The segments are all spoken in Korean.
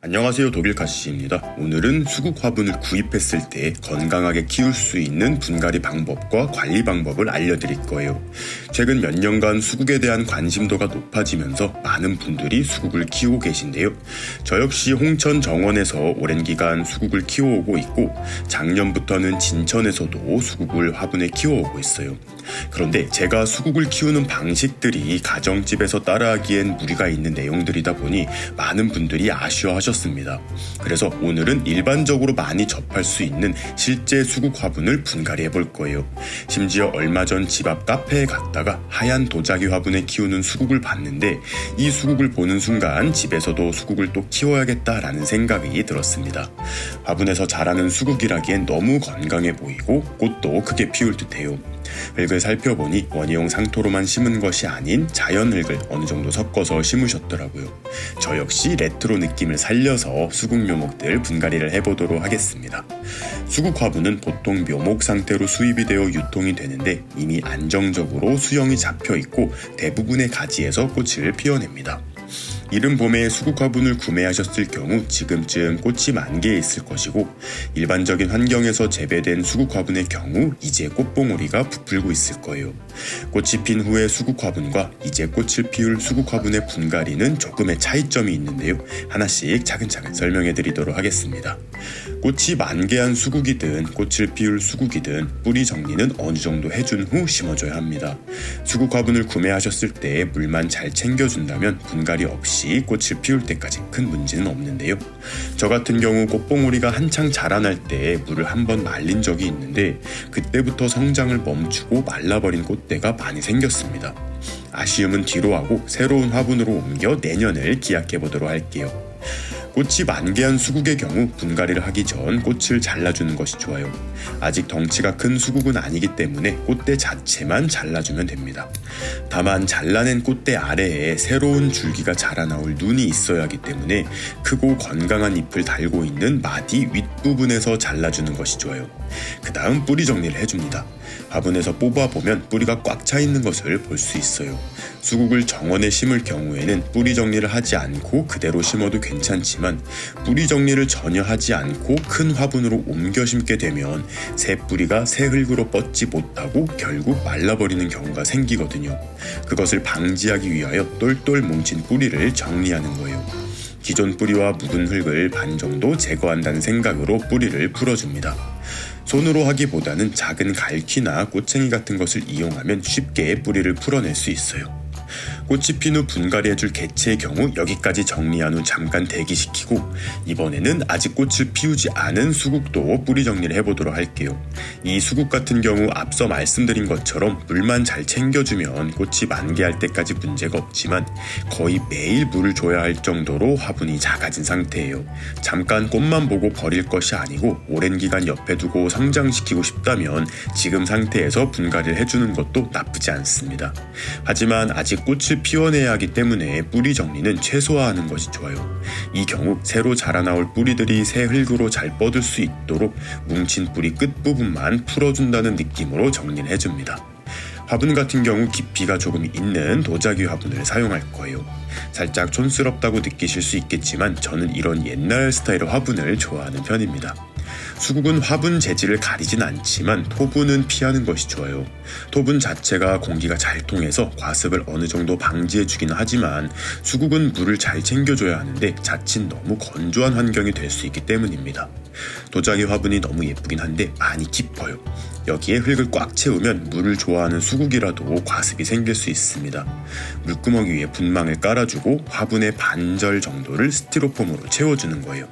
안녕하세요, 독일카시입니다. 오늘은 수국 화분을 구입했을 때 건강하게 키울 수 있는 분갈이 방법과 관리 방법을 알려드릴 거예요. 최근 몇 년간 수국에 대한 관심도가 높아지면서 많은 분들이 수국을 키우고 계신데요. 저 역시 홍천 정원에서 오랜 기간 수국을 키워오고 있고 작년부터는 진천에서도 수국을 화분에 키워오고 있어요. 그런데 제가 수국을 키우는 방식들이 가정집에서 따라하기엔 무리가 있는 내용들이다 보니 많은 분들이 아쉬워하셨습니다. 그래서 오늘은 일반적으로 많이 접할 수 있는 실제 수국 화분을 분갈이 해볼 거예요. 심지어 얼마 전 집 앞 카페에 갔다가 하얀 도자기 화분에 키우는 수국을 봤는데 이 수국을 보는 순간 집에서도 수국을 또 키워야겠다라는 생각이 들었습니다. 화분에서 자라는 수국이라기엔 너무 건강해 보이고 꽃도 크게 피울 듯해요. 흙을 살펴보니 원예용 상토로만 심은 것이 아닌 자연 흙을 어느 정도 섞어서 심으셨더라고요. 저 역시 레트로 느낌을 살려서 수국 묘목들 분갈이를 해보도록 하겠습니다. 수국 화분은 보통 묘목 상태로 수입이 되어 유통이 되는데 이미 안정적으로 수영이 잡혀 있고 대부분의 가지에서 꽃을 피워냅니다. 이른 봄에 수국 화분을 구매하셨을 경우 지금쯤 꽃이 만개해 있을 것이고 일반적인 환경에서 재배된 수국 화분의 경우 이제 꽃봉오리가 부풀고 있을 거예요. 꽃이 핀 후의 수국 화분과 이제 꽃을 피울 수국 화분의 분갈이는 조금의 차이점이 있는데요. 하나씩 차근차근 설명해 드리도록 하겠습니다. 꽃이 만개한 수국이든 꽃을 피울 수국이든 뿌리 정리는 어느 정도 해준 후 심어줘야 합니다. 수국 화분을 구매하셨을 때 물만 잘 챙겨준다면 분갈이 없이 꽃을 피울 때까지 큰 문제는 없는데요. 저 같은 경우 꽃봉오리가 한창 자라날 때 물을 한번 말린 적이 있는데 그때부터 성장을 멈추고 말라버린 꽃대가 많이 생겼습니다. 아쉬움은 뒤로 하고 새로운 화분으로 옮겨 내년을 기약해 보도록 할게요. 꽃이 만개한 수국의 경우 분갈이를 하기 전 꽃을 잘라주는 것이 좋아요. 아직 덩치가 큰 수국은 아니기 때문에 꽃대 자체만 잘라주면 됩니다. 다만 잘라낸 꽃대 아래에 새로운 줄기가 자라나올 눈이 있어야 하기 때문에 크고 건강한 잎을 달고 있는 마디 윗부분에서 잘라주는 것이 좋아요. 그 다음 뿌리 정리를 해줍니다. 화분에서 뽑아보면 뿌리가 꽉 차 있는 것을 볼 수 있어요. 수국을 정원에 심을 경우에는 뿌리 정리를 하지 않고 그대로 심어도 괜찮지만 뿌리 정리를 전혀 하지 않고 큰 화분으로 옮겨 심게 되면 새 뿌리가 새 흙으로 뻗지 못하고 결국 말라버리는 경우가 생기거든요. 그것을 방지하기 위하여 똘똘 뭉친 뿌리를 정리하는 거예요. 기존 뿌리와 묻은 흙을 반 정도 제거한다는 생각으로 뿌리를 풀어줍니다. 손으로 하기보다는 작은 갈퀴나 꼬챙이 같은 것을 이용하면 쉽게 뿌리를 풀어낼 수 있어요. 꽃이 핀 후 분갈이해줄 개체의 경우 여기까지 정리한 후 잠깐 대기시키고 이번에는 아직 꽃을 피우지 않은 수국도 뿌리 정리를 해보도록 할게요. 이 수국 같은 경우 앞서 말씀드린 것처럼 물만 잘 챙겨주면 꽃이 만개할 때까지 문제가 없지만 거의 매일 물을 줘야 할 정도로 화분이 작아진 상태예요. 잠깐 꽃만 보고 버릴 것이 아니고 오랜 기간 옆에 두고 성장시키고 싶다면 지금 상태에서 분갈이를 해주는 것도 나쁘지 않습니다. 하지만 아직 꽃을 피워내야 하기 때문에 뿌리 정리는 최소화하는 것이 좋아요. 이 경우 새로 자라나올 뿌리들이 새 흙으로 잘 뻗을 수 있도록 뭉친 뿌리 끝부분만 풀어준다는 느낌으로 정리를 해줍니다. 화분 같은 경우 깊이가 조금 있는 도자기 화분을 사용할 거예요. 살짝 촌스럽다고 느끼실 수 있겠지만 저는 이런 옛날 스타일의 화분을 좋아하는 편입니다. 수국은 화분 재질을 가리진 않지만 토분은 피하는 것이 좋아요. 토분 자체가 공기가 잘 통해서 과습을 어느 정도 방지해주기는 하지만 수국은 물을 잘 챙겨줘야 하는데 자칫 너무 건조한 환경이 될 수 있기 때문입니다. 도자기 화분이 너무 예쁘긴 한데 많이 깊어요. 여기에 흙을 꽉 채우면 물을 좋아하는 수국이라도 과습이 생길 수 있습니다. 물구멍 위에 분망을 깔아주고 화분의 반절 정도를 스티로폼으로 채워주는 거예요.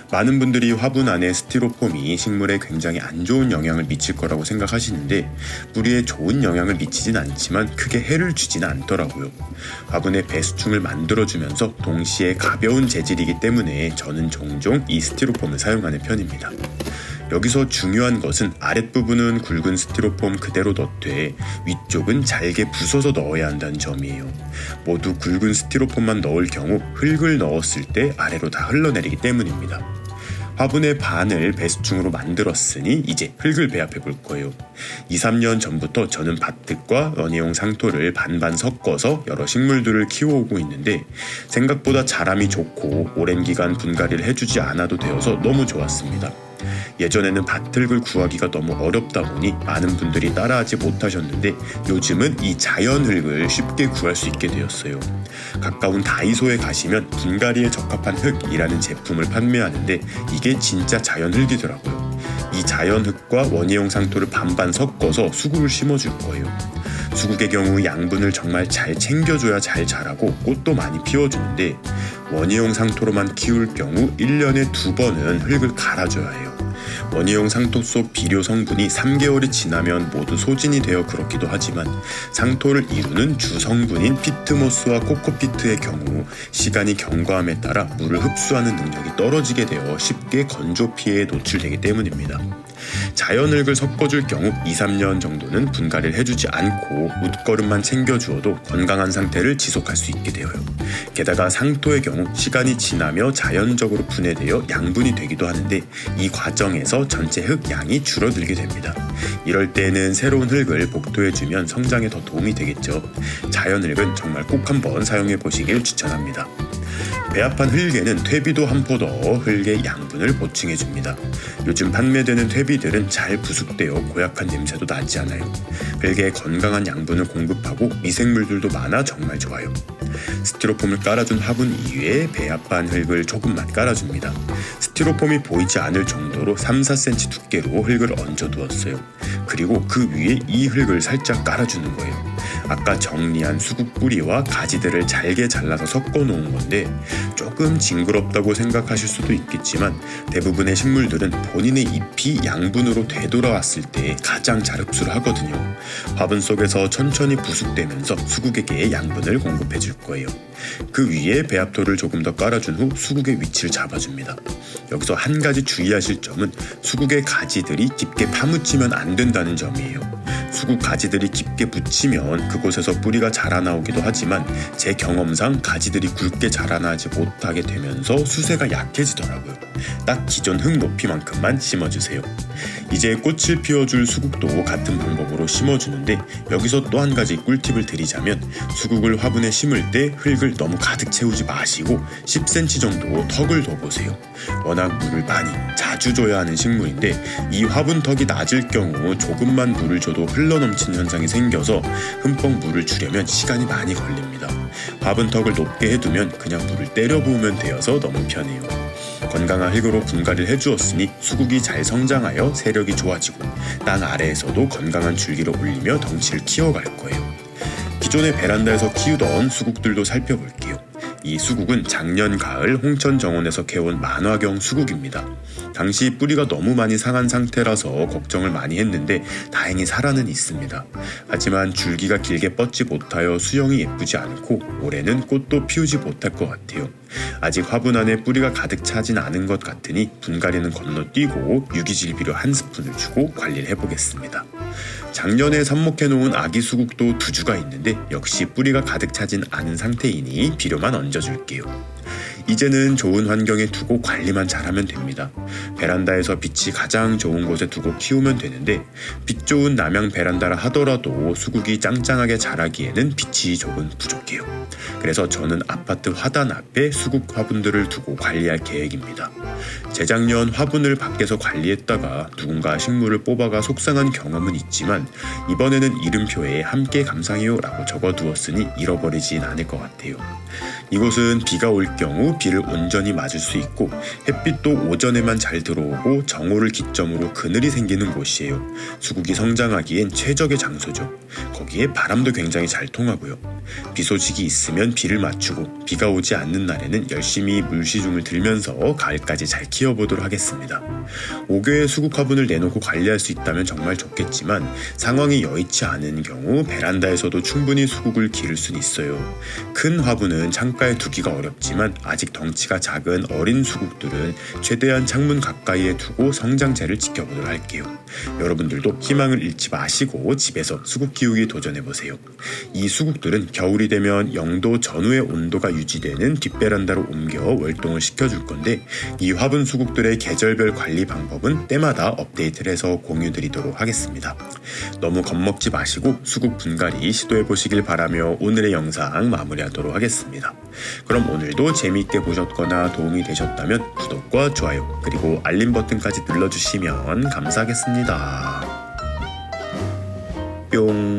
많은 분들이 화분 안에 스티로폼이 식물에 굉장히 안 좋은 영향을 미칠 거라고 생각하시는데 뿌리에 좋은 영향을 미치진 않지만 크게 해를 주지는 않더라고요. 화분에 배수충을 만들어주면서 동시에 가벼운 재질이기 때문에 저는 종종 이 스티로폼을 사용하는 편입니다. 여기서 중요한 것은 아랫부분은 굵은 스티로폼 그대로 넣되 위쪽은 잘게 부숴서 넣어야 한다는 점이에요. 모두 굵은 스티로폼만 넣을 경우 흙을 넣었을 때 아래로 다 흘러내리기 때문입니다. 화분의 반을 배수충으로 만들었으니 이제 흙을 배합해 볼 거예요. 2, 3년 전부터 저는 밭흙과 원예용 상토를 반반 섞어서 여러 식물들을 키워오고 있는데 생각보다 자람이 좋고 오랜 기간 분갈이를 해주지 않아도 되어서 너무 좋았습니다. 예전에는 밭흙을 구하기가 너무 어렵다 보니 많은 분들이 따라하지 못하셨는데 요즘은 이 자연흙을 쉽게 구할 수 있게 되었어요. 가까운 다이소에 가시면 분갈이에 적합한 흙이라는 제품을 판매하는데 이게 진짜 자연흙이더라고요. 이 자연흙과 원예용 상토를 반반 섞어서 수국을 심어줄 거예요. 수국의 경우 양분을 정말 잘 챙겨줘야 잘 자라고 꽃도 많이 피워주는데 원예용 상토로만 키울 경우 1년에 2번은 흙을 갈아줘야 해요. 원예용 상토 속 비료 성분이 3개월이 지나면 모두 소진이 되어 그렇기도 하지만 상토를 이루는 주 성분인 피트모스와 코코피트의 경우 시간이 경과함에 따라 물을 흡수하는 능력이 떨어지게 되어 쉽게 건조 피해에 노출되기 때문입니다. 자연흙을 섞어줄 경우 2, 3년 정도는 분갈이를 해주지 않고 웃거름만 챙겨주어도 건강한 상태를 지속할 수 있게 되어요. 게다가 상토의 경우 시간이 지나며 자연적으로 분해되어 양분이 되기도 하는데 이 과정에서 전체 흙 양이 줄어들게 됩니다. 이럴 때는 새로운 흙을 복토해주면 성장에 더 도움이 되겠죠. 자연흙은 정말 꼭 한번 사용해 보시길 추천합니다. 배합한 흙에는 퇴비도 한 포 더 흙의 양분을 보충해줍니다. 요즘 판매되는 퇴비들은 잘 부숙되어 고약한 냄새도 나지 않아요. 흙에 건강한 양분을 공급하고 미생물들도 많아 정말 좋아요. 스티로폼을 깔아준 화분 이외에 배합한 흙을 조금만 깔아줍니다. 스티로폼이 보이지 않을 정도로 3, 4cm 두께로 흙을 얹어두었어요. 그리고 그 위에 이 흙을 살짝 깔아주는 거예요. 아까 정리한 수국 뿌리와 가지들을 잘게 잘라서 섞어 놓은 건데 조금 징그럽다고 생각하실 수도 있겠지만 대부분의 식물들은 본인의 잎이 양분으로 되돌아왔을 때 가장 잘 흡수를 하거든요. 화분 속에서 천천히 부숙되면서 수국에게 양분을 공급해 줄 거예요. 그 위에 배합토를 조금 더 깔아준 후 수국의 위치를 잡아줍니다. 여기서 한 가지 주의하실 점은 수국의 가지들이 깊게 파묻히면 안 된다는 점이에요. 수국 가지들이 깊게 묻히면 그곳에서 뿌리가 자라나오기도 하지만 제 경험상 가지들이 굵게 자라나지 못하게 되면서 수세가 약해지더라고요. 딱 기존 흙 높이만큼만 심어주세요. 이제 꽃을 피워줄 수국도 같은 방법으로 심어주는데 여기서 또 한 가지 꿀팁을 드리자면 수국을 화분에 심을 때 흙을 너무 가득 채우지 마시고 10cm 정도 턱을 둬보세요. 워낙 물을 많이 자주 줘야 하는 식물인데 이 화분턱이 낮을 경우 조금만 물을 줘도 흘러넘치는 현상이 생겨서 흠뻑 물을 주려면 시간이 많이 걸립니다. 화분턱을 높게 해두면 그냥 물을 때려 부으면 되어서 너무 편해요. 건강한 흙으로 분갈이를 해주었으니 수국이 잘 성장하여 세력이 좋아지고 땅 아래에서도 건강한 줄기를 올리며 덩치를 키워갈 거예요. 기존의 베란다에서 키우던 수국들도 살펴볼게요. 이 수국은 작년 가을 홍천 정원에서 캐온 만화경 수국입니다. 당시 뿌리가 너무 많이 상한 상태라서 걱정을 많이 했는데 다행히 살아는 있습니다. 하지만 줄기가 길게 뻗지 못하여 수영이 예쁘지 않고 올해는 꽃도 피우지 못할 것 같아요. 아직 화분 안에 뿌리가 가득 차진 않은 것 같으니 분갈이는 건너뛰고 유기질 비료 1스푼을 주고 관리를 해보겠습니다. 작년에 삽목해놓은 아기 수국도 2주가 있는데 역시 뿌리가 가득 차진 않은 상태이니 비료만 얹어줄게요. 이제는 좋은 환경에 두고 관리만 잘하면 됩니다. 베란다에서 빛이 가장 좋은 곳에 두고 키우면 되는데 빛 좋은 남향 베란다라 하더라도 수국이 짱짱하게 자라기에는 빛이 조금 부족해요. 그래서 저는 아파트 화단 앞에 수국 화분들을 두고 관리할 계획입니다. 재작년 화분을 밖에서 관리했다가 누군가 식물을 뽑아가 속상한 경험은 있지만 이번에는 이름표에 함께 감상해요 라고 적어두었으니 잃어버리진 않을 것 같아요. 이곳은 비가 올 경우 비를 온전히 맞을 수 있고 햇빛도 오전에만 잘 들어오고 정오를 기점으로 그늘이 생기는 곳이에요. 수국이 성장하기엔 최적의 장소죠. 거기에 바람도 굉장히 잘 통하고요. 비 소식이 있으면 비를 맞추고 비가 오지 않는 날에는 열심히 물시중을 들면서 가을까지 잘 키워보도록 하겠습니다. 5개의 수국 화분을 내놓고 관리할 수 있다면 정말 좋겠지만 상황이 여의치 않은 경우 베란다에서도 충분히 수국을 기를 수는 있어요. 큰 화분은 창가에 두기가 어렵지만 아직 덩치가 작은 어린 수국들은 최대한 창문 가까이에 두고 성장세를 지켜보도록 할게요. 여러분들도 희망을 잃지 마시고 집에서 수국 키우기 키우기 도전해보세요. 이 수국들은 겨울이 되면 0도 전후의 온도가 유지되는 뒷베란다로 옮겨 월동을 시켜줄 건데, 이 화분 수국들의 계절별 관리 방법은 때마다 업데이트를 해서 공유드리도록 하겠습니다. 너무 겁먹지 마시고 수국 분갈이 시도해보시길 바라며 오늘의 영상 마무리하도록 하겠습니다. 그럼 오늘도 재미있게 보셨거나 도움이 되셨다면 구독과 좋아요 그리고 알림 버튼까지 눌러주시면 감사하겠습니다. 뿅.